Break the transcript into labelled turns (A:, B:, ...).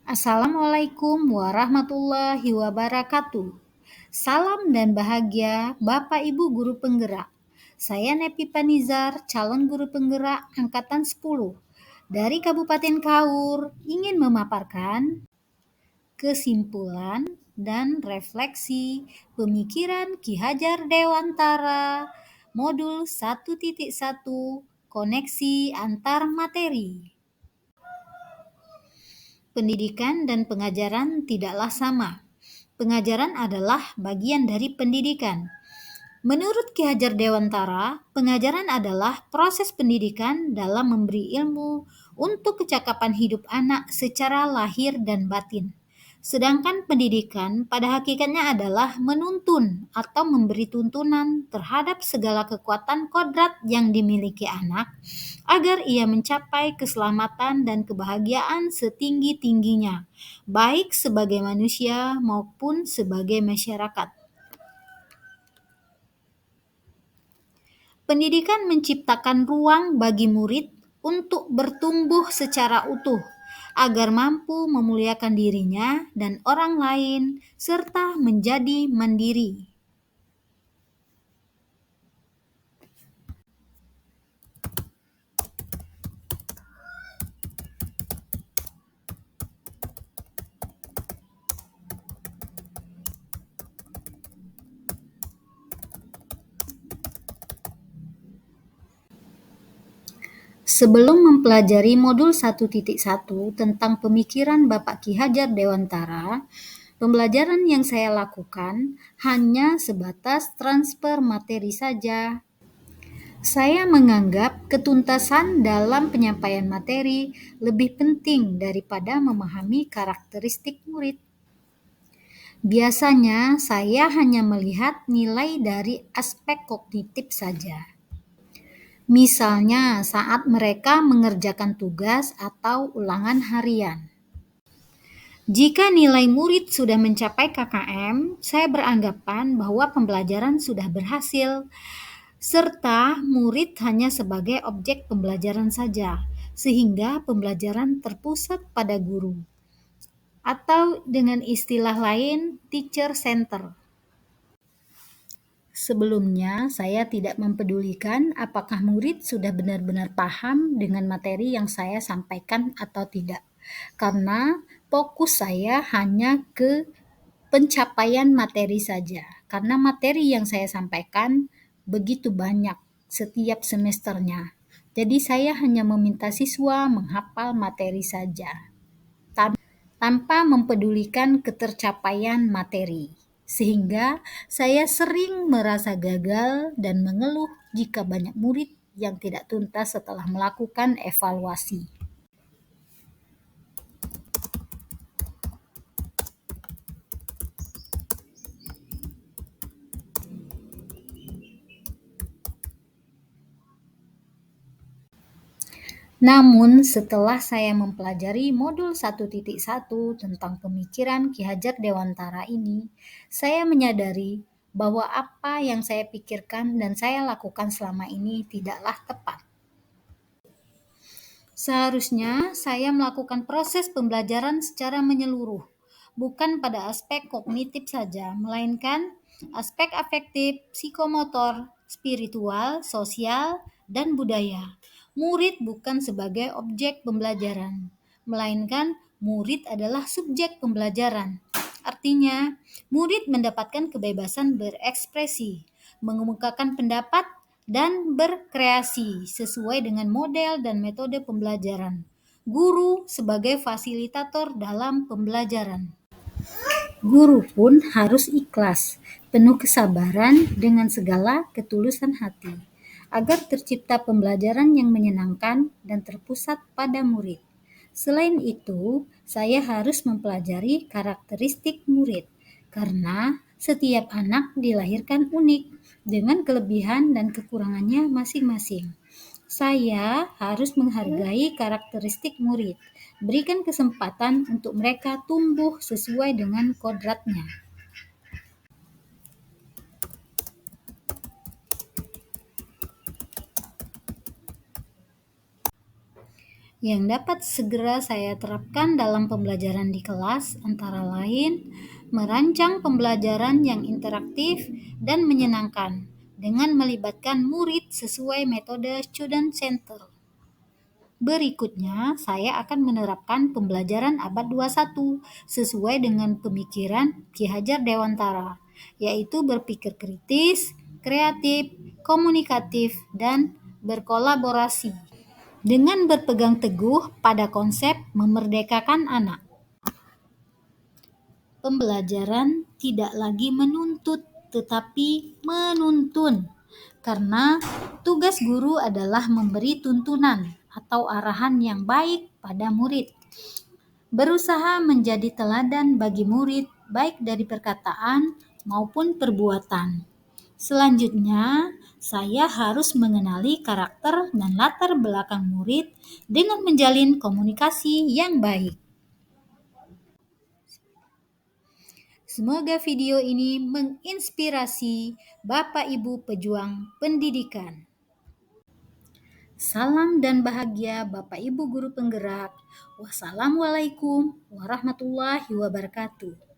A: Assalamualaikum warahmatullahi wabarakatuh. Salam dan bahagia Bapak Ibu Guru Penggerak. Saya Nepi Panizar, calon guru penggerak angkatan 10 dari Kabupaten Kaur, ingin memaparkan kesimpulan dan refleksi pemikiran Ki Hajar Dewantara modul 1.1 koneksi antar materi. Pendidikan dan pengajaran tidaklah sama. Pengajaran adalah bagian dari pendidikan. Menurut Ki Hajar Dewantara, pengajaran adalah proses pendidikan dalam memberi ilmu untuk kecakapan hidup anak secara lahir dan batin. Sedangkan pendidikan pada hakikatnya adalah menuntun atau memberi tuntunan terhadap segala kekuatan kodrat yang dimiliki anak agar ia mencapai keselamatan dan kebahagiaan setinggi-tingginya, baik sebagai manusia maupun sebagai masyarakat. Pendidikan menciptakan ruang bagi murid untuk bertumbuh secara utuh, agar mampu memuliakan dirinya dan orang lain, serta menjadi mandiri. Sebelum mempelajari modul 1.1 tentang pemikiran Bapak Ki Hajar Dewantara, pembelajaran yang saya lakukan hanya sebatas transfer materi saja. Saya menganggap ketuntasan dalam penyampaian materi lebih penting daripada memahami karakteristik murid. Biasanya saya hanya melihat nilai dari aspek kognitif saja. Misalnya saat mereka mengerjakan tugas atau ulangan harian. Jika nilai murid sudah mencapai KKM, saya beranggapan bahwa pembelajaran sudah berhasil, serta murid hanya sebagai objek pembelajaran saja, sehingga pembelajaran terpusat pada guru. Atau dengan istilah lain, teacher center. Sebelumnya, saya tidak mempedulikan apakah murid sudah benar-benar paham dengan materi yang saya sampaikan atau tidak, karena fokus saya hanya ke pencapaian materi saja, karena materi yang saya sampaikan begitu banyak setiap semesternya. Jadi saya hanya meminta siswa menghafal materi saja, tanpa mempedulikan ketercapaian materi. Sehingga saya sering merasa gagal dan mengeluh jika banyak murid yang tidak tuntas setelah melakukan evaluasi. Namun setelah saya mempelajari modul 1.1 tentang pemikiran Ki Hajar Dewantara ini, saya menyadari bahwa apa yang saya pikirkan dan saya lakukan selama ini tidaklah tepat. Seharusnya saya melakukan proses pembelajaran secara menyeluruh, bukan pada aspek kognitif saja, melainkan aspek afektif, psikomotor, spiritual, sosial, dan budaya. Murid bukan sebagai objek pembelajaran, melainkan murid adalah subjek pembelajaran. Artinya, murid mendapatkan kebebasan berekspresi, mengemukakan pendapat, dan berkreasi sesuai dengan model dan metode pembelajaran. Guru sebagai fasilitator dalam pembelajaran. Guru pun harus ikhlas, penuh kesabaran dengan segala ketulusan hati, agar tercipta pembelajaran yang menyenangkan dan terpusat pada murid. Selain itu, saya harus mempelajari karakteristik murid, karena setiap anak dilahirkan unik, dengan kelebihan dan kekurangannya masing-masing. Saya harus menghargai karakteristik murid, berikan kesempatan untuk mereka tumbuh sesuai dengan kodratnya. Yang dapat segera saya terapkan dalam pembelajaran di kelas antara lain merancang pembelajaran yang interaktif dan menyenangkan dengan melibatkan murid sesuai metode student center. Berikutnya, saya akan menerapkan pembelajaran abad 21 sesuai dengan pemikiran Ki Hajar Dewantara, yaitu berpikir kritis, kreatif, komunikatif, dan berkolaborasi dengan berpegang teguh pada konsep memerdekakan anak. Pembelajaran tidak lagi menuntut, tetapi menuntun, karena tugas guru adalah memberi tuntunan atau arahan yang baik pada murid. Berusaha menjadi teladan bagi murid, baik dari perkataan maupun perbuatan. Selanjutnya, saya harus mengenali karakter dan latar belakang murid dengan menjalin komunikasi yang baik. Semoga video ini menginspirasi Bapak Ibu pejuang pendidikan. Salam dan bahagia Bapak Ibu guru penggerak. Wassalamualaikum warahmatullahi wabarakatuh.